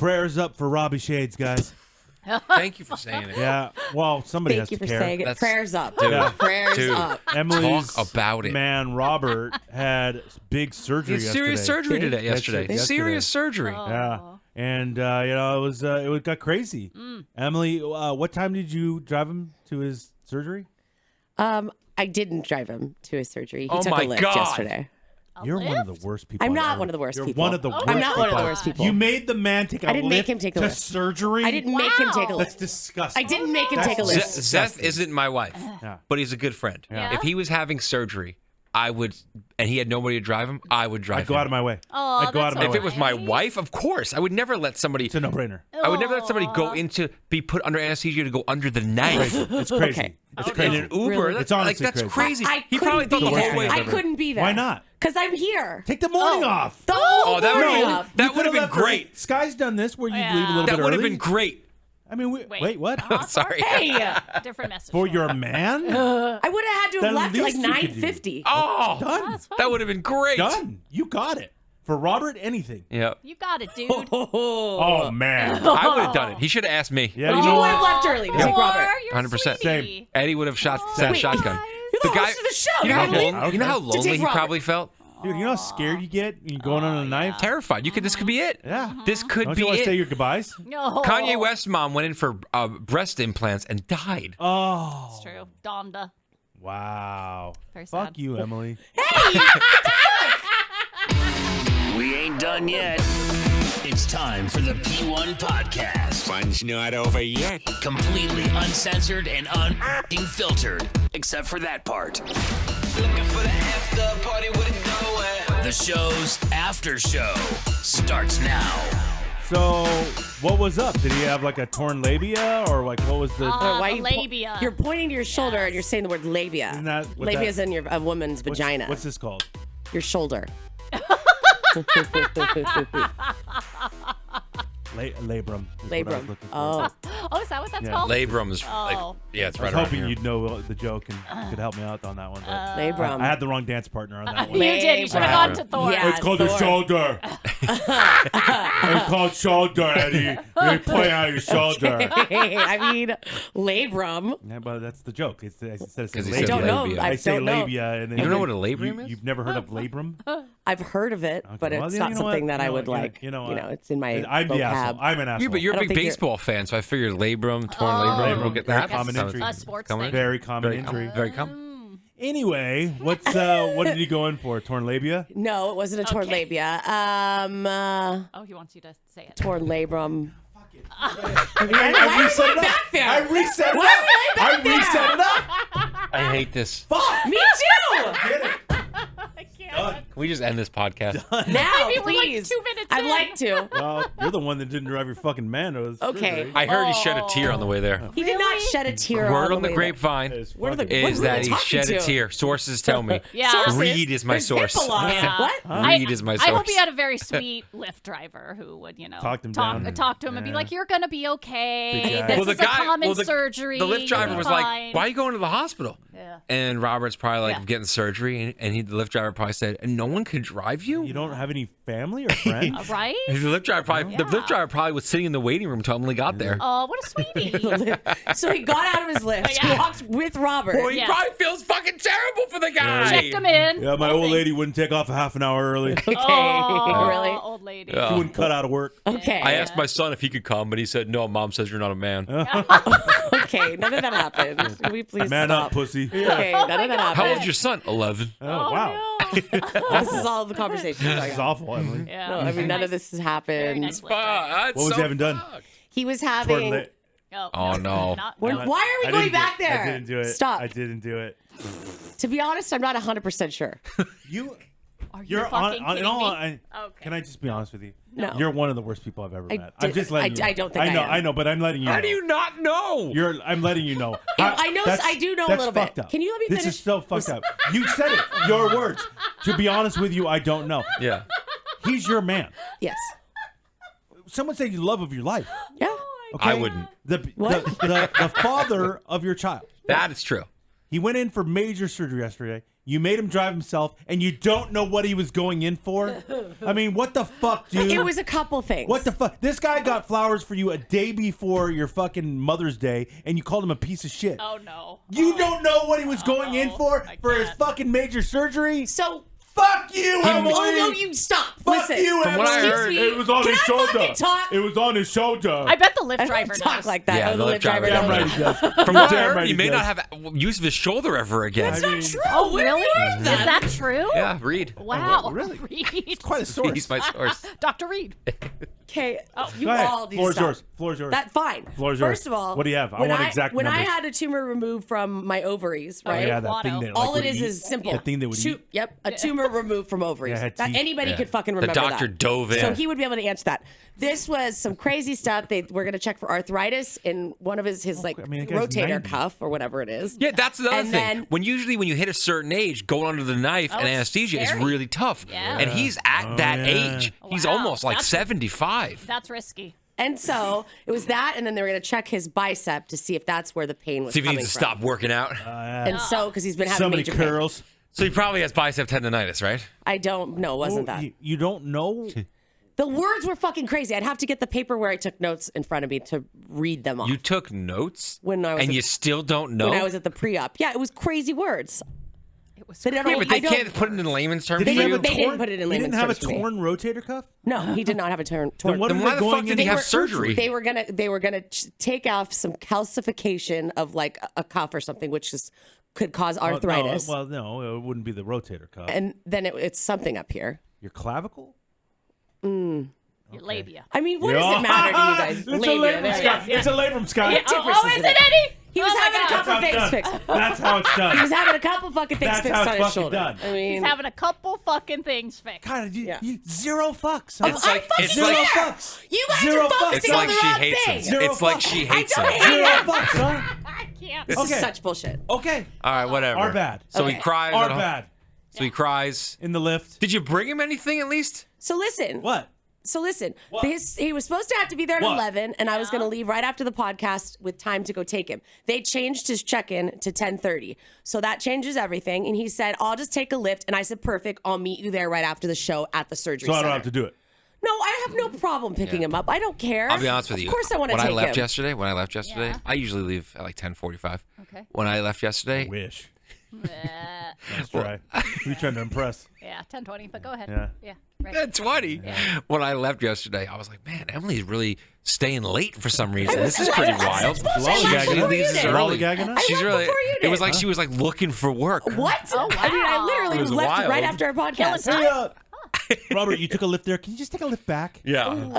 Prayers up for Robbie Shades, guys. Thank you for saying it. Yeah. Well, somebody Thank has you to for care. saying it. That's- Prayers up. Dude, Prayers dude. up. Emily's Talk about it. man, Robert, had big surgery He had serious yesterday. surgery today. That's Yesterday. it, yesterday. Serious surgery. Yeah. And, it got crazy. Emily, what time did you drive him to his surgery? I didn't drive him to his surgery. He Oh took my a lift God. yesterday. You're one of the worst people. I'm I've not ever- one of the worst You're people. one of the worst I'm not one of the people. worst people. You made the man take a I didn't make lift him take a to lift. surgery? I didn't make him take a That's lift. disgusting. I didn't make him That's take a dis- lift. Seth isn't my wife, Yeah. but he's a good friend. Yeah. If he was having surgery, I would, and he had nobody to drive him, I would drive I'd go him. out of my way. Oh, I'd go out of my If way. it was my wife, of course, I would never let somebody. It's a no-brainer. I would never let somebody go into be put under anesthesia to go under the knife. It's crazy. Okay. It's In crazy. an Uber, Really? that's, It's honestly that's crazy. crazy. I He probably couldn't thought be the whole there. way. I couldn't be there. Why not? Because I'm here. Take the morning off. The whole Oh, that would morning be- off. that You would have could've been left great. early. Sky's done this where you Yeah. leave a little That bit would have early. been great. I mean, wait, what? Sorry. Hey, Different message. For your man? I would have had to The have left at like least you could do. 9:50. Oh, Done. that would have been great. Done. You got it. For Robert, anything. Yeah. You got it, dude. Oh, man. I would have done it. He should have asked me. Yeah, You you know would have what? left early to take Robert. You're 100%. sweetie. Eddie would have shot that Wait, shotgun. You're the host of the show. You know how Really? lonely, you know how To lonely take he Robert. probably felt? Dude, you know how scared you get when you're going on a knife? Terrified. This could be it. Yeah. This could Don't be you want to it. say your goodbyes? No. Kanye West's mom went in for breast implants and died. Oh. It's true. Donda. Wow. Very Fuck sad. you, Emily. We ain't done yet. It's time for the P1 Podcast. Fun's not over yet. Completely uncensored and unfiltered. Except for that part. The show's after show starts now. So, what was up? Did he have like a torn labia or like what was the. Why the you labia. You're pointing to your shoulder and you're saying the word labia. Isn't that what labia that- is in a woman's vagina. What's this called? Your shoulder. Labrum. is what I was Labrum. looking for. Oh. Oh, is that what that's Yeah. called? Labrum's Oh. yeah, it's I right was around hoping here. you'd know the joke and could help me out on that one. But Labrum. I had the wrong dance partner on that You one. did. You should have gone to Thor. Yeah. It's called the Thor. shoulder. It's called shoulder, Eddie. You play out your shoulder. I mean, labrum. Yeah, but that's the joke. It's instead of 'Cause saying he I said don't know. labia. I I say don't know. labia. And then You don't know what a labrum is? You've never heard of labrum? I've heard of it, but well, it's you not know what? something that You I know would what? like. You know what? It's in my I'm the asshole. vocab. I'm an asshole. Yeah, but you're I a don't big think you're- baseball fan, so I figured labrum, torn labrum. We'll get Very that. common Sounds- injury. A sports Common. thing. Very common Very injury. Very common. Anyway, what did he go in for? Torn labia? No, it wasn't a torn Okay. labia. Oh, he wants you to say it. Torn labrum. I reset it up. back there? I reset it Why up. are we I back there? reset it up. I hate this. Fuck. Me too. Get it. I can't. Done. Can we just end this podcast? Now, I mean, we're like please. 2 minutes I'd in. like to. Well, you're the one that didn't drive your fucking man. Okay. I heard he shed a tear on the way there. He did not shed a tear. Word on the way there. grapevine What are the- is what are that we he talking shed a to? tear. Sources tell me. Yeah. Sources? Reed is my There's source. HIPAA laws. Yeah. What? Reed is my I hope source. he had a very sweet Lyft driver who would, Talked him down. talk to him and be Yeah. like, "You're gonna be okay. Big guy. This Well, is a common surgery. The Lyft driver You'll was be like, fine." "Why are you going to the hospital?" Yeah. And Robert's probably like Yeah. getting surgery, and the Lyft driver probably said, "And no one can drive you." You don't have any family or friends? Right? The Lyft driver probably the Yeah. Lyft driver probably was sitting in the waiting room until Emily got there. Oh, what a sweetie. So he got out of his lift, Yeah. walked with Robert. Well, he Yes. probably feels fucking terrible for the guy. Checked him in. Yeah, my old lady wouldn't take off a half an hour early. Okay, Oh, really? old lady. Yeah. She wouldn't cut out of work. Okay. I asked my son if he could come, but he said, "No, Mom says you're not a man." Okay, none of that happened. Can we please Man stop? up, pussy. Okay, none of that How happened. old's your son? 11. Oh, wow. No. This is all the conversation. This is awful, Emily. Yeah. No, I mean, none of this has Very happened. nice Lyft Fuck, driver. that's What was so he having done? fucked. He was Torn having. la- Oh, no. Not, Why are we I going didn't back do- there? I didn't do it. Stop. I didn't do it. To be honest, I'm not 100% sure. You, Are you you're fucking on. In kidding all, me? I, Okay. Can I just be honest with you? No. You're one of the worst people I've ever I met. I'm did- just letting I- you know. I don't think I know. am. I know, but I'm letting you How know. do you not know? I'm letting you know. I know. I do know a that's little fucked bit. Up. Can you let me This finish? is so fucked up. You said it. Your words. To be honest with you, I don't know. Yeah. He's your man. Yes. Someone said you love of your life. Yeah. Okay? I wouldn't. The father of your child. That is true. He went in for major surgery yesterday. You made him drive himself, and you don't know what he was going in for? I mean, what the fuck, dude? It was a couple things. What the fuck? This guy got flowers for you a day before your fucking Mother's Day, and you called him a piece of shit. Oh no. You don't know what he was going in for his can't. fucking major surgery? So, Fuck you, Emily! oh no, you stop. Fuck Listen. you, From what I Emily! heard- It was on Can his I shoulder. fucking talk? It was on his shoulder. I bet the Lyft I don't driver talk knows. like that. Yeah, Oh, the Lyft driver Damn knows. right he does. From what I Damn heard, right he he may does. not have used his shoulder ever again. That's not true. Oh, Where really? is Is that? that true? Yeah, Reed. Wow. really? Reed. Quite a source. He's my source. Dr. Reed. Okay, you Go ahead. all need Floor's to stop. yours. Floor's yours. That's fine. Floor's yours. First of all, What do you have? I when want exact when I numbers. had a tumor removed from my ovaries, Oh, right? yeah, that thing Watto. that All like, it would is eat. is simple. That thing that would eat. Yep, a tumor removed from ovaries. Yeah, it had That teeth. anybody Yeah. could fucking The remember doctor that. dove in. So he would be able to answer that. This was some crazy stuff. They were going to check for arthritis in one of his like I mean, that guy's rotator 90. cuff or whatever it is. Yeah, that's the other And thing. then- When you hit a certain age, going under the knife and it's anesthesia is scary. really tough. Yeah. And he's at that yeah. age. He's Wow. almost like That's- 75. That's risky. And so it was that, and then they were going to check his bicep to see if that's where the pain was See if he coming needs to from. stop working out. And so, because he's been having So many major pain. curls. So he probably has bicep tendonitis, right? I don't know. It wasn't Oh, that. you don't know? The words were fucking crazy. I'd have to get the paper where I took notes in front of me to read them off. You took notes When I was and at- you still don't know? when I was at the pre-op. Yeah, it was crazy words. It was But I yeah, don't, but they I don't, can't put it in layman's terms Did he for have you. a they torn? didn't put it in He didn't have a layman's terms for me. torn rotator cuff. No, he did not have a torn. Then what Then are why they the going fuck did in he for have surgery? They were gonna take off some calcification of like a cuff or something, which could cause arthritis, Well, no, it wouldn't be the rotator cuff. and then it's something up here. Your clavicle? your labia. I mean, what does it matter to you guys? It's a Labia, labrum, there you Scott. go. It's a labrum, Scott. Yeah, Tip Oh, versus is the- it Eddie? He was Oh, my having a God. couple That's things how it's fixed. done. That's how it's done. He was having a couple fucking things That's fixed how on it's his fucking shoulder. done. I mean, He's having a couple fucking things fixed. God, Yeah. zero fucks. Huh? It's like fucking it's zero like care. fucks. You guys Zero are fucks. focusing it's on like the she wrong hates thing. him. Zero It's like fucks. she I hates don't him. hate Zero him. fucks, huh? I can't. This Okay. is such bullshit. Okay. All right, whatever. Our bad. So he Okay. cries. Our at home. bad. So he cries. In the lift. Did you bring him anything at least? So listen. What? So listen, What? he was supposed to have to be there at What? 11, and I was going to leave right after the podcast with time to go take him. They changed his check-in to 10:30, so that changes everything. And he said, "I'll just take a lift." And I said, "Perfect. I'll meet you there right after the show at the surgery So I center." don't have to do it. No, I have no problem picking him up. I don't care. I'll be honest with you. Of course, I want to When take I left him. yesterday, Yeah. I usually leave at like 10:45. Okay. When I left yesterday, Wish. Uh, Let's try. Who you trying to impress? yeah, 10:20. But go ahead. Yeah. Right. at 20. When I left yesterday, I was like, man, Emily's really staying late for some reason. This is pretty wild. Lollygagging She us? leaves us early. Lollygagging us? She's left really. before you It was did. like she was like looking for work. What? Oh, I mean, I wow. literally It was left wild. right after our podcast. Hey, Robert, you took a lift there. Can you just take a lift back? Yeah.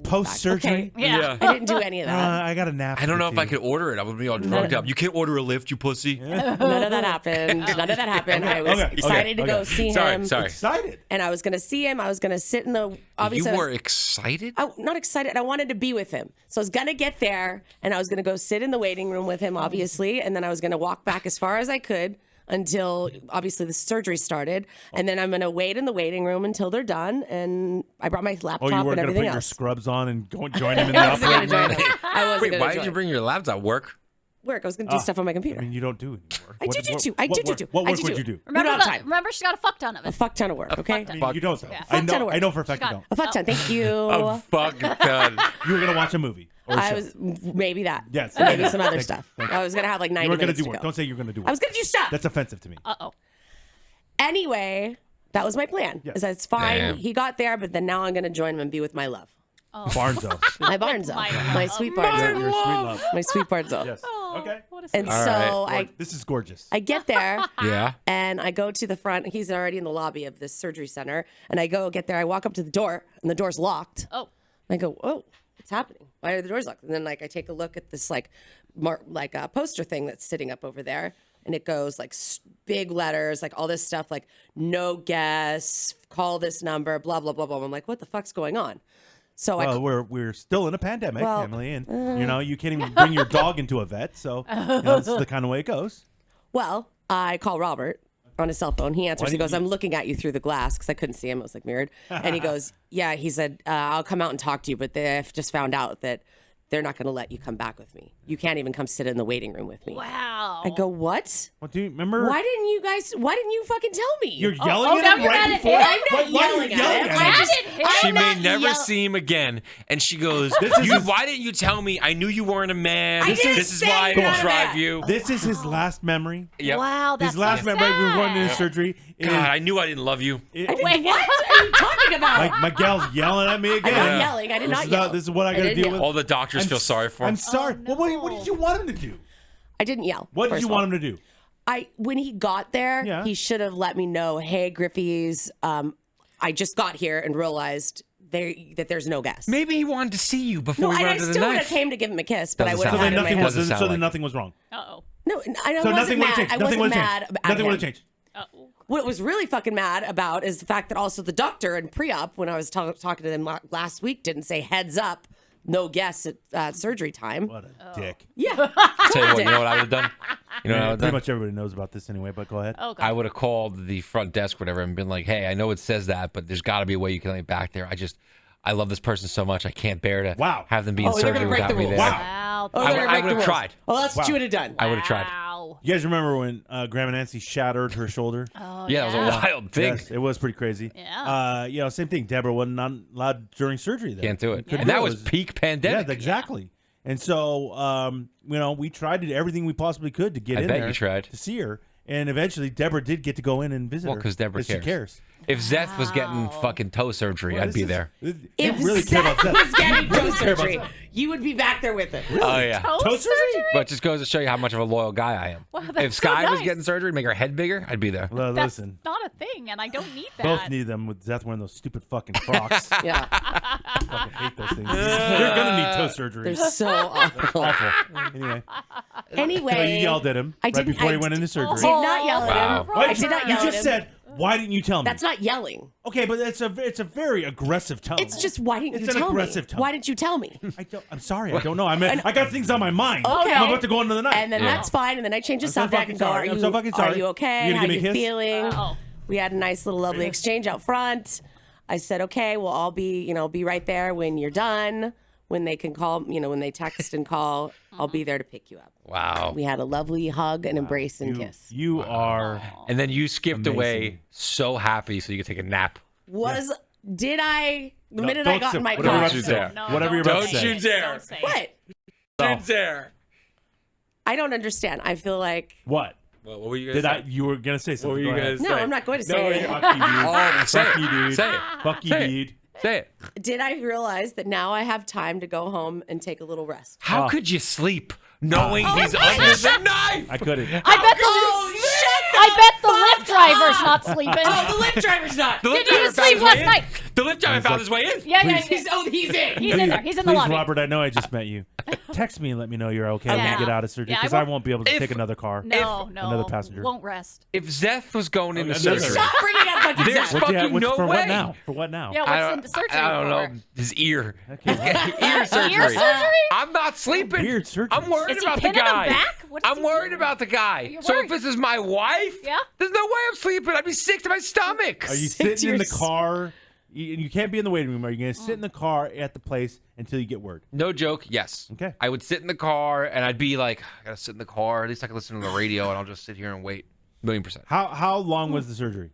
Post surgery? Okay. Yeah. I didn't do any of that. I got a nap. I don't know or if I two. could order it. I would be all drugged up. You can't order a lift, you pussy. None of that happened. None of that happened. I was Okay, excited to okay. go see Sorry, him. sorry. Excited. And I was going to see him. I was going to sit in the. You Obviously, I was- were excited? not excited. I wanted to be with him. So I was going to get there and I was going to go sit in the waiting room with him, obviously. And then I was going to walk back as far as I could until obviously the surgery started. And then I'm going to wait in the waiting room until they're done. And I brought my laptop Oh, you weren't and going to everything put your else. scrubs on and go join him in the I wasn't going operating to join room? him. I wasn't Wait, going why to did join you bring your labs work? work. I was going to do stuff on my computer. I mean, you don't do it anymore. I What- do do what- too. I what do do work- do. What I work do would do. you do? We don't have time. Remember, she's got a fuck ton of A it. fuck ton of work, okay? I mean, you don't, though. Yeah. I Fuck ton of know. work. I know for a fact you Got don't. A fuck ton. Thank you. Oh, fuck God. You were going to watch a movie. Or a I show. was maybe that. Yes. Maybe some other Thank you. stuff. Thank I was going to have like 90 You were going to minutes do to work. go. Don't say you're going to do work. I was going to do stuff. That's offensive to me. Uh-oh. Anyway, that was my plan. Yeah. Is that it's fine. Damn. He got there, but then now I'm going to join him and be with my love. Barnzo. My Barnzo. My My love. sweet Your Barnzo. sweet love. My sweet Barnzo. Yes. Okay. What a And sweet- All so right. This is gorgeous. I get there Yeah. and I go to the front. He's already in the lobby of this surgery center. And I go get there. I walk up to the door and the door's locked. Oh. I go, oh, what's happening? Why are the doors locked? And then like I take a look at this like poster thing that's sitting up over there, and it goes like big letters, like all this stuff, like no guests, call this number, blah blah blah blah. I'm like, what the fuck's going on? So Well, we're still in a pandemic, Well, Emily, and you can't even bring your dog into a vet, so that's the kind of way it goes. I call Robert on his cell phone. He answers. He didn't goes, you- I'm looking at you through the glass because I couldn't see him. It was like mirrored. And he goes, yeah, he said, I'll come out and talk to you, but they've just found out that they're not going to let you come back with me. You can't even come sit in the waiting room with me. Wow. I go, what? What do you remember? Why didn't you fucking tell me? You're yelling now at him you're right mad at before. him? I'm not Why are you yelling at him. him? She may not never yell- see him again. And she goes, why didn't you tell me? I knew you weren't a man. I didn't This is say why I you're didn't not a drive man. you. This is his last memory. Yep. Wow, that's His last so memory before going into sad. surgery. God, I knew I didn't love you. Wait, What are you talking about? Like Miguel's yelling at me again. I'm not yelling. I did not yell. This is what I got to didn't deal yell. with. All the doctors feel sorry for him. I'm sorry. Oh, Well, what did you want him to do? I didn't yell. What did first you of all. want him to do? When he got there, Yeah. he should have let me know, hey, Griffies, I just got here and realized that there's no guest. Maybe he wanted to see you before No, we and ran I to the still would have knife. came to give him a kiss, but I Doesn't would have sound had like him it. in my Doesn't hand. sound So like then it. nothing was wrong. Uh-oh. No, I So wasn't nothing would have mad. changed. I Nothing wasn't would have mad changed. at Nothing would him. have changed. Uh-oh. What was really fucking mad about is the fact that also the doctor in pre-op, when I was talking to them last week, didn't say heads up, no guests at surgery time. What a dick. Yeah. Tell you what, you know what I would have done? You know what I would have Pretty done? much everybody knows about this anyway, but go ahead. Oh, God. I would have called the front desk, whatever, and been like, "Hey, I know it says that, but there's got to be a way you can let me back there. I love this person so much, I can't bear to Wow. have them be in Oh, they're surgery gonna break without the me rules. there." Wow. Wow. Oh, I they're would gonna break the have rules. tried. Oh, that's what you would have done. I would have tried. Wow. You guys remember when Grandma Nancy shattered her shoulder? Oh, Yeah, it was a wild thing. Yes, it was pretty crazy. Yeah. Same thing. Deborah wasn't allowed during surgery. Then. Can't do it. Couldn't And do that it. was It peak pandemic. Yeah, exactly. And so, we tried to do everything we possibly could to get I in bet there you tried. to see her. And eventually, Deborah did get to go in and visit Well, her. 'cause Deborah She cares. cares. If Zeth was getting fucking toe surgery, Well, I'd this be is- there. You If really care about Seth that. was getting toe care about surgery, that. you would be back there with him. Oh, yeah. Toe Toe surgery? But it just goes to show you how much of a loyal guy I am. Wow, If that's so Sky was nice. getting surgery, make her head bigger, I'd be there. Well, That's listen, not a thing, and I don't need that. both need them with Zeth wearing those stupid fucking Crocs. Yeah. Fucking hate those things. You're gonna need toe surgery. They're so awful. Awful. Anyway, Anyway. so you yelled at him I right didn't- before he I went into did surgery. not yell at Wow. him. Wait, I did not you yell just at him. said, "Why didn't you tell me?" That's not yelling. Okay, but it's a very aggressive tone. It's just, why didn't It's you an tell me? aggressive tone. Why didn't you tell me? I'm sorry. I don't know. I got things on my mind. Okay. I'm about to go into the night. And then that's fine. And then I change the I'm so subject fucking and go, sorry. I'm so fucking Are sorry. you okay? You gonna How give me you a kiss? feeling? Oh. We had a nice little lovely exchange out front. I said, okay, well, I'll be right there when you're done. When they can call, when they text and call, I'll be there to pick you up. Wow. We had a lovely hug and embrace and kiss. You are. And then you skipped Amazing. away so happy so you could take a nap. Did I, the minute don't I got say- in my whatever car? you're about to say. dare. No, Whatever you're about Don't to say. you dare. Don't say it. What? Don't dare. I don't understand. I feel like, What? What were you guys You were gonna say something. were you Go ahead. guys- no, Say. I'm not going to No, say it. Fuck you, dude. Oh, say Fuck it. you, dude. Say it. Fuck you, Say it. dude. Say it. Did I realize that now I have time to go home and take a little rest? How Oh. could you sleep knowing he's under the knife? I couldn't. I bet the Lyft driver's not sleeping. Oh, the Lyft driver's not. The Didn't Lyft driver even found sleep his last way in. night. The Lyft driver found his way in. Yeah, yeah, He's in. He's in there. He's in the Please, lobby. Robert, I know I just met you. Text me and let me know you're okay when Yeah. you get out of surgery Yeah, I because I won't- won't be able to If- take another car. No, another passenger. Won't rest. If Zeth was going into Another- surgery, Stop bringing up fucking There's Zach. fucking no for way. what now? For what now? Yeah, I what's don't, the surgery I don't for? know. His ear. Okay. Ear surgery. Ear surgery? I'm not sleeping. Weird surgery. I'm worried Is he about the pinning him guy. back? What is I'm he worried doing? about the guy. You're So worried. if this is my wife, Yeah? there's no way I'm sleeping. I'd be sick to my stomach. Are you Sick to sitting in the your- car? You can't be in the waiting room. Are you going to sit in the car at the place until you get word? No joke. Yes. Okay. I would sit in the car and I'd be like, I gotta sit in the car. At least I can listen to the radio and I'll just sit here and wait. 1,000,000%. How long was the surgery?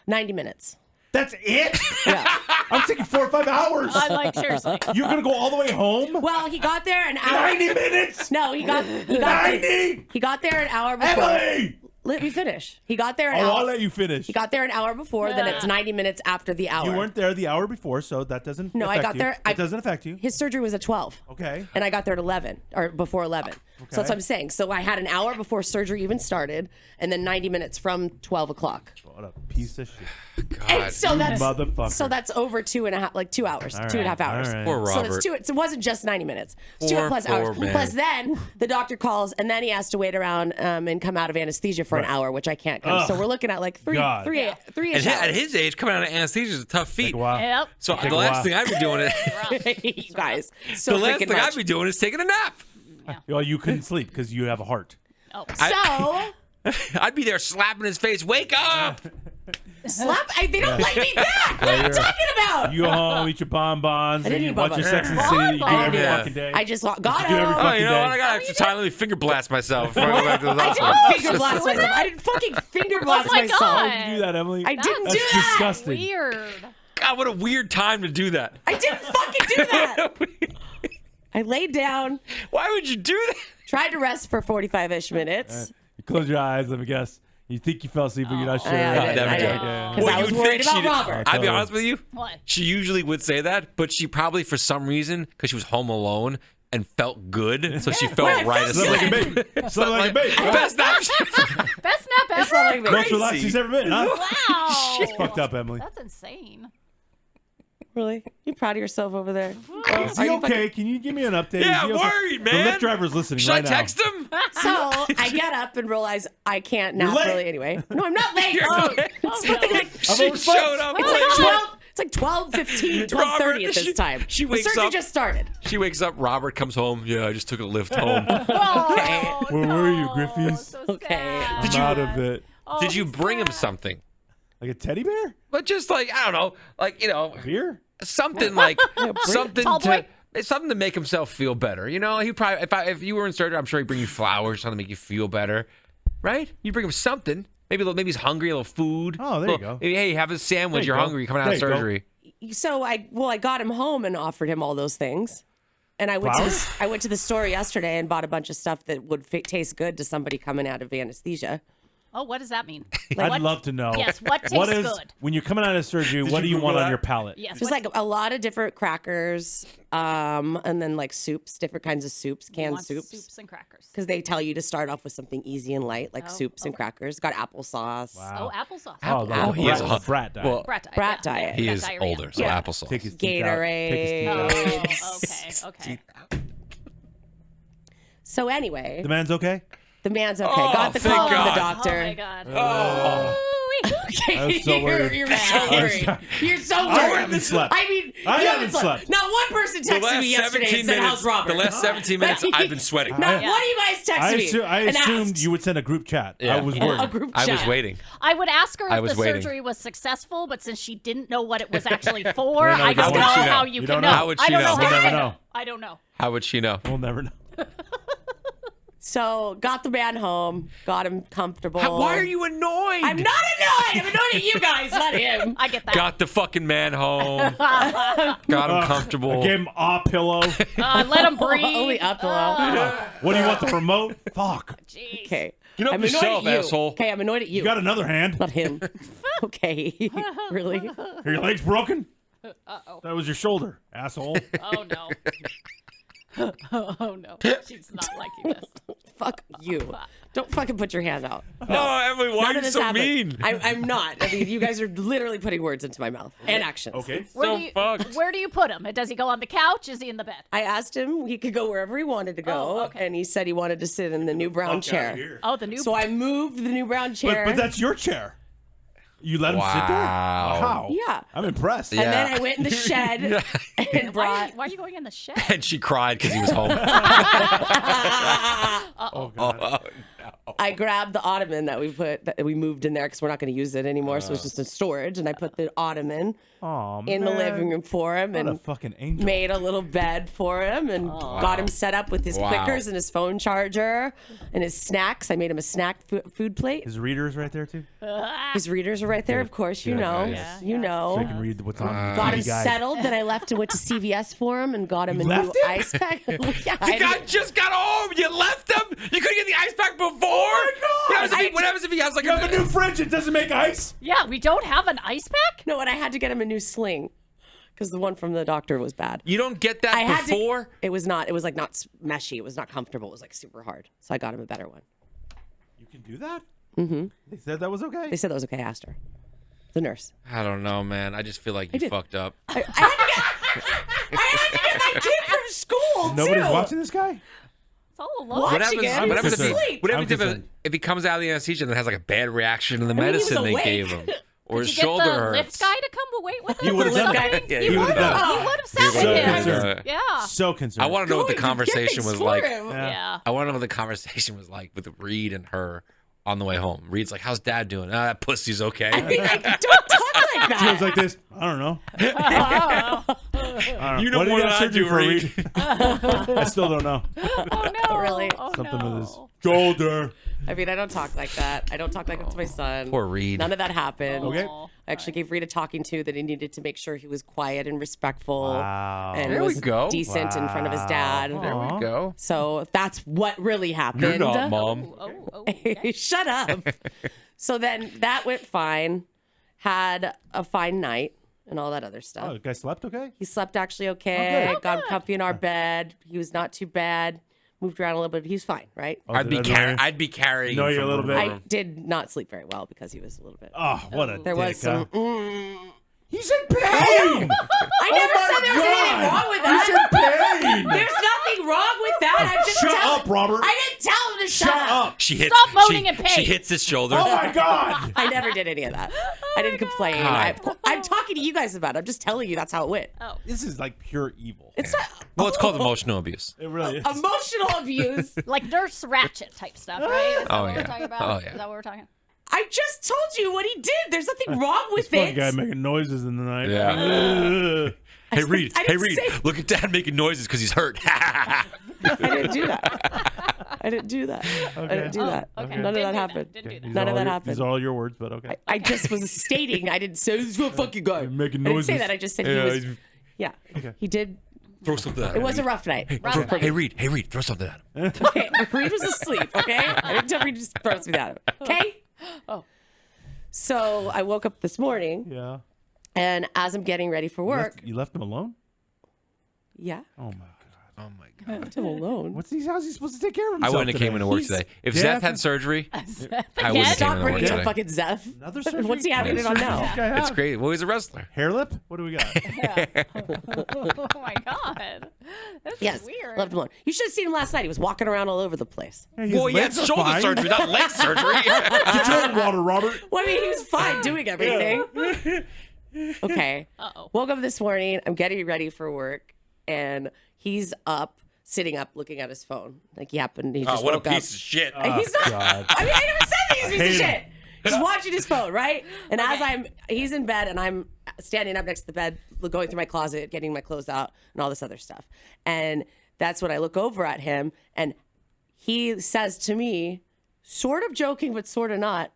90 minutes. That's it? Yeah. I'm thinking 4 or 5 hours. I'm like, seriously. You're going to go all the way home? Well, he got there an hour. 90 minutes? No, he got 90? he got there an hour before. Emily! Let me finish. He got there an Oh, hour. I'll let you finish. He got there an hour before. Then it's 90 minutes after the hour. You weren't there the hour before, so that doesn't No, I affect got you. there- It doesn't affect you. His surgery was at 12. Okay. And I got there at 11 or before 11. So that's what I'm saying. So I had an hour before surgery even started, and then 90 minutes from 12 o'clock. What a piece of shit. God. And so that's motherfucker. So that's over 2 hours, All 2.5 right, hours. all right. Poor So Robert. that's two. It wasn't just 90 minutes. It's Poor, 2+ poor hours. man. Plus, then the doctor calls, and then he has to wait around and come out of anesthesia for an Right. hour, which I can't come. So Ugh. we're looking at like three God. ish At hours. his age, coming out of anesthesia is a tough feat. Take a while. Yep. So Take the a last while. thing I'd be doing is You guys, so the last freaking thing much. I'd be doing is taking a nap. Well, you couldn't sleep because you have a heart. Oh. So I'd be there slapping his face. Wake up! They don't let me back. What are you talking about? You go home, eat your bonbons, I didn't and you eat watch your bonbons. Sex and the City that you do every Bonbons. fucking day. I just got do every home. Oh, fucking you know day. what? I got extra time. Let me finger blast myself. Before I go back to the I hospital. didn't finger blast myself. I didn't fucking finger blast my myself. God. Why would you do that, Emily? I didn't That's do that. disgusting. Weird. God, what a weird time to do that. I didn't fucking do that. I laid down, Why would you do that? tried to rest for 45-ish minutes. You close your eyes, let me guess. You think you fell asleep, but you're not sure. I did. never I did. did. Yeah. Because I was you'd worried think about she'd- Robert. I'll be honest with you. What? She usually would say that, but she probably, for some reason, because she was home alone and felt good, so she felt Right, right felt Slept like a asleep. baby. Slept like a baby. Best nap. Best nap ever. It's not like me. Most relaxed he's ever been, huh? Wow. Fucked up, Emily. That's insane. Really? You proud of yourself over there? Is he okay? Can you give me an update? Yeah, Is he I'm okay? worried, The man. Lyft driver's listening Should right I text him? So I get up and realize I can't nap late. really anyway. No, I'm not late. You're late. It's fucking like I've She overslept. showed up. it's late. like 12. It's like 12:15, 12:30 Robert, at this time. she The wakes surgery up- just started. She wakes up. Robert comes home. Yeah, I just took a lift home. Oh, Where were you, Griffies? So Okay. sad. I'm out of it. Oh, Did you he's bring him sad. something? Like a teddy bear? But just like, I don't know, like, Beer? something like something Tall boy. something to make himself feel better. You know, he probably if you were in surgery, I'm sure he'd bring you flowers, something to make you feel better, right? You bring him something. Maybe he's hungry, a little food. Oh, there you go. Hey, have a sandwich. There you You're go. hungry. You're coming out of There you go. surgery. So I got him home and offered him all those things. And I went to the store yesterday and bought a bunch of stuff that would taste good to somebody coming out of anesthesia. Oh, what does that mean? I'd What- love to know. Yes, what tastes What is, good? when you're coming out of surgery, what do you Google want on that? your palate? Yes. Just what- like a lot of different crackers, and then like soups, different kinds of soups, you canned want soups. soups and crackers. Because they tell you to start off with something easy and light, like Oh, soups and crackers. Got applesauce. Wow. Oh, applesauce. Oh, the Apple. He is brat, a- brat diet. well, Brat diet. Brat yeah. diet. he Got is diarrhea. older, so Yeah. applesauce. Take his teeth out. Take his teeth out. Oh, okay. So anyway, The man's okay? the man's okay. Oh, Got the thank call from the God. doctor. Oh my god. I was so worried. You're so worried. You're so worried. I haven't slept. I mean, I you haven't slept. Not one person texted me yesterday and said, "How's Robert?" The last 17 minutes, I've been sweating. Not one of you guys texted me. I and assumed asked. you would send a group chat. Yeah. I was Yeah. worried. A group I was chat. waiting. I would ask her I if was the waiting. surgery was successful, but since she didn't know what it was actually for, Yeah, no, I you don't don't know know. how You you don't can know. know. How would I she don't know? know. We'll how never you know. I don't know. How would she know? We'll never know. So got the man home, got him comfortable. Why are you annoyed? I'm not annoyed. I'm annoyed at you guys, not him. I get that. Got the fucking man home. Got him comfortable. I gave him a pillow. Let him breathe. Only up below. What do you want, the remote? Fuck. Jeez. Okay. Get up I'm annoyed yourself, at you. asshole. Okay, I'm annoyed at you. You got another hand? Not him. Okay. Really? Are your legs broken? Uh-oh. That was your shoulder, asshole. Oh no. Oh no. She's not liking this. Fuck you. Don't fucking put your hand out. Oh, Emily, why None are of you this so happened. mean? I'm not. I mean, you guys are literally putting words into my mouth and actions. Okay. Where do you put him? Does he go on the couch? Is he in the bed? I asked him he could go wherever he wanted to go, Oh, okay. and he said he wanted to sit in the new brown Fuck outta chair. here. Oh, the new. So I moved the new brown chair. But that's your chair. You let him sit there? Wow. How? Yeah. I'm impressed. and then Yeah. I went in the shed and why, brought. are you going in the shed? And she cried because he was home. Oh, God. I grabbed the ottoman that we moved in there because we're not going to use it anymore, so it's just in storage. And I put the ottoman Oh, in the man. living room for him What a and fucking angel. made a little bed for him and got him set up with his Wow. clickers and his phone charger and his snacks. I made him a snack food plate. His reader's right there, too. His readers are right there, of course. You Good, know, nice. you know. So I can read what's on the Got him TV guide. settled. Then I left and went to CVS for him and got him a new left him? ice pack. Yeah, You just got home. You left him. You couldn't get the ice pack before. Oh my God. What happens if he has like You have a new fridge. It doesn't make ice. Yeah, we don't have an ice pack? No, and I had to get him a new sling because the one from the doctor was bad. You don't get that I had before? to. It was not. It was like not meshy. It was not comfortable. It was like super hard. So I got him a better one. You can do that? Mm-hmm. They said that was okay. They said that was okay. I asked her, the nurse. I don't know, man. I just feel like you did. fucked up. I had to get my kid from school Nobody's too. watching this guy? It's all alone. What? What Watching happens, him. what happens, He's if, asleep. what happens I'm concerned. if he comes out of the anesthesia and then has like a bad reaction to the mean, he was medicine they awake. gave him? Or Did his you shoulder get the hurts? lift guy to come wait with him? He would've done that. Yeah, He would've done He it. would have sat So with him. concerned. Yeah. So concerned. I want to know what the Going to get conversation things was for like. him. Yeah. I want to know what the conversation was like with Reed and her on the way home. Reed's like, "How's Dad doing?" That pussy's okay. I mean, like, don't talk like She that. goes like this. I don't know. You know What did more he than have I surgery do, for, Reed. I still don't know. Oh no! Really? Oh, Something no. with his shoulder. I mean, I don't talk like that. I don't talk like that to my son. Poor Reed. None of that happened. Okay. I actually gave Reed a talking to that he needed to make sure he was quiet and respectful Wow. and There we was go. decent in front of his dad. There we go. So that's what really happened. You're not, Mom. Oh, okay. Shut up. So then that went fine. Had a fine night and all that other stuff. Oh, the guy slept okay? He slept actually okay. good. Got him comfy in our bed. He was not too bad. Moved around a little bit. He's fine, right? Oh, I'd be did I know you? I'd be carrying. Know him you a from little the bit. I room. did not sleep very well because he was a little bit. Oh, what a There dick, was some. huh? He's in pain! I never said there was anything wrong with that. He's in pain! There's nothing wrong with that. I'm just Shut telling. up, Robert. I didn't tell him to shut up. She hits. Stop moaning she, in pain. She hits his shoulder. Oh my God! I never did any of that. I didn't complain. I'm talking to you guys about it. I'm just telling you that's how it went. Oh. This is like pure evil. It's not Well, it's called emotional abuse. It really is. emotional abuse. Like Nurse Ratchet type stuff, right? Is that Oh, what yeah. we're talking about? Oh, yeah. Is that what we're talking? I just told you what he did. There's nothing wrong with Fucking it. guy making noises in the night. Yeah. Ugh. Hey Reed. I Hey didn't Reed. say- Look at Dad making noises because he's hurt. I didn't do that. I didn't do that. I didn't do that. okay. None of Didn't that do happened. Didn't do that. These None are of all that your- happened. These are all your words, but okay. I just was stating. I didn't say this is a fucking guy. You're making I didn't say noises. that. I just said Yeah, he was. he's- Yeah, he did. Throw something at him. It was a rough night. Rough night. Hey Reed. Hey Reed. Throw something at him. Okay, Reed was asleep. Okay, I didn't tell Reed to just throw something at him. Okay. Oh. So I woke up this morning, Yeah. and as I'm getting ready for work, You left him alone? yeah, Oh my God. Oh my God. left him alone. How's he supposed to take care of I himself? wouldn't have came today? into work He's today. If deaf. Zeth had surgery, I wouldn't have came Stop into work bringing up today. fucking Zeth. Another surgery? What's he having it on now? This guy It's have? great. Well, he's a wrestler. Hair lip? What do we got? Oh my God. This Yes, is weird. left him alone. You should have seen him last night. He was walking around all over the place. Hey, his Well, he had legs are shoulder fine. surgery, not leg surgery. Get your own water, Robert. Well, I mean, he was fine doing everything. Okay. Uh-oh. Woke up this morning. I'm getting ready for work, and he's up, sitting up, looking at his phone. Like he happened. He just Oh, what a woke up. piece of shit. And he's not. God. I mean, I never said that he's a piece of hate shit. He's watching his phone, right? And as he's in bed, and I'm standing up next to the bed, going through my closet, getting my clothes out, and all this other stuff. And that's when I look over at him, and he says to me, sort of joking, but sort of not.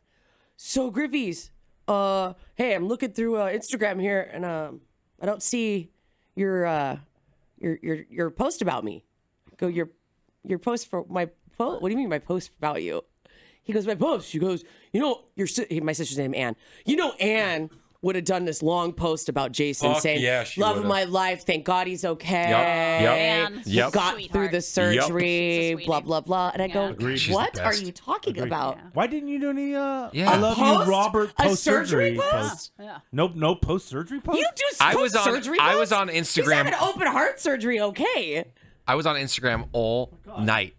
So Griffies, hey, I'm looking through Instagram here, and I don't see your post about me. I go, your post for my post? What do you mean my post about you? He goes, my post. She goes, you know, my sister's name Ann. You know, Ann would have done this long post about Jason Fuck saying, yeah, she love of would've. my life. Thank God he's okay. Yep. Yep. Got Sweetheart. through the surgery, She's a blah, sweetie. blah, blah. And I go, Agreed. She's what the are best. you talking about? Why didn't you do any Yeah. I love Post? you, Robert, A post-surgery surgery post? Yeah. Nope, no post-surgery post? You do I was on- surgery I was posts? on He's Instagram. having open heart surgery, okay. I was on Instagram all night.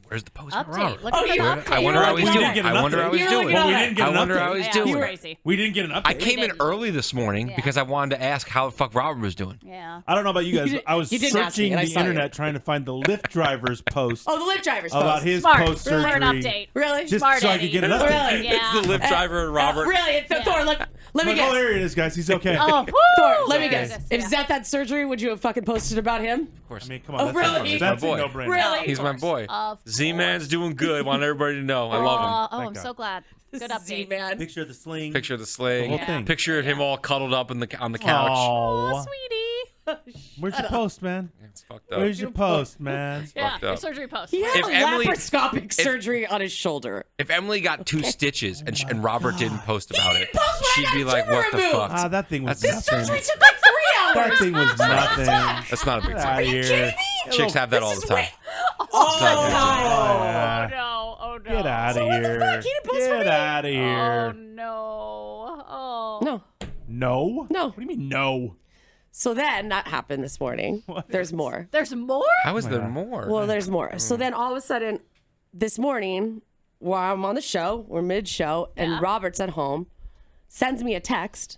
Where's the post? Update. Look Oh, at the you- update. I wonder how We he's didn't doing. get an I wonder update. how he's You doing. really got we it. didn't get I an wonder update. how he's Yeah, doing. crazy. We didn't get an update. I came in didn't. early this morning Yeah. because I wanted to ask how the fuck Robert was doing. Yeah. I don't know about you guys. You did- I was you didn't ask me, searching and I the saw you. internet trying to find the Lyft driver's post Oh, the Lyft driver's about post. his Smart. post-surgery. Smart update. Really? Just Smart so I Eddie. could get an update. Really? Yeah. It's the Lyft driver and Robert. Really? Thor, let me Like, guess. oh, there it is, guys. He's okay. Oh, woo! Thor, let me There guess. it is. If Yeah. Zeth had surgery, would you have fucking posted about him? Of course. I mean, come on. Oh, that's really? that's My boy. a no-brainer. Really? He's my boy. Of Z-Man's doing good. Want everybody to know. I love him. Oh, Thank I'm God. so glad. Good update. Z-Man. Picture of the sling. Picture of the sling. The whole thing. Picture of him all cuddled up on the couch. Oh, Aw. sweetie. Where's your post, man? It's fucked up. Where's your post, man? Yeah, fucked your up. surgery post. He had If a Emily- laparoscopic surgery on his shoulder. If Emily got 2 stitches and Robert didn't post about it, didn't post when I she'd got be a like, tumor "What the removed." fuck?" Ah, that thing was That's- nothing. Surgery took like 3 hours. That thing was nothing. That's not a big Get out deal. of here. kidding me? Chicks have that all the time. Oh, not no. Ah, no. Oh, no. Get out of So what the here. fuck? He didn't post for me? Get out of Oh, here. no. Oh. No. No? No. What do you mean, no? So then that happened this morning. There's more. There's more? How is there more? Well, there's more. So then all of a sudden, this morning, while I'm on the show, we're mid-show, and Yeah. Robert's at home, sends me a text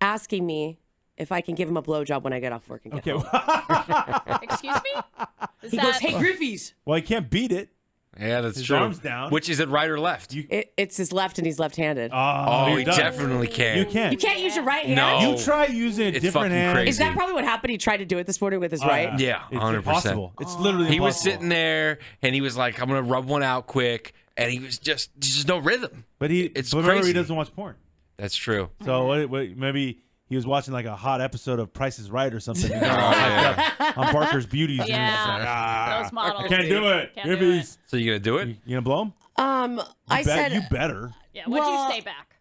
asking me if I can give him a blowjob when I get off work and get Okay. home. Excuse me? Is He goes, hey, Griffies. Well, I can't beat it. Yeah, that's His true. arm's down. Which is it, right or left? It's his left and he's left-handed. Oh, he does. definitely can. You can't. You can't use your right hand? No. You try using a It's different fucking hand. crazy. Is that probably what happened? He tried to do it this morning with his right? Yeah, It's 100%. impossible. It's literally He was impossible. sitting there and he was like, I'm going to rub one out quick. And he was just no rhythm. But It's remember, crazy. he doesn't watch porn. That's true. So maybe he was watching like a hot episode of Price is Right or something. And got all hyped up on Barker's beauties. And he was like, Yeah. Those models. I can't do it. Can't do Iffies. So you going to do it? You gonna blow him? I said, you better. Yeah. What'd Well, you say back?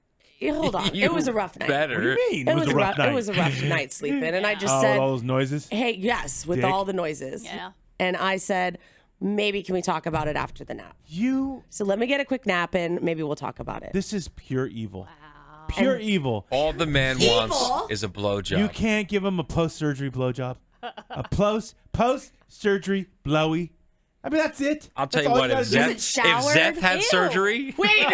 hold on. You it was a rough night. better. What do you mean? It was a rough night. It was a rough night sleeping, and I just with said, all those noises. "Hey, yes," with Dick. all the noises. Yeah. And I said, "Maybe can we talk about it after the nap?" So let me get a quick nap in. Maybe we'll talk about it. This is pure evil. Pure evil. All the man wants is a blowjob. You can't give him a post-surgery blowjob. A post-surgery blowy. I mean, that's it. I'll tell That's you all what, gotta if do. Is it Zeth showered? had Ew. surgery, Wait.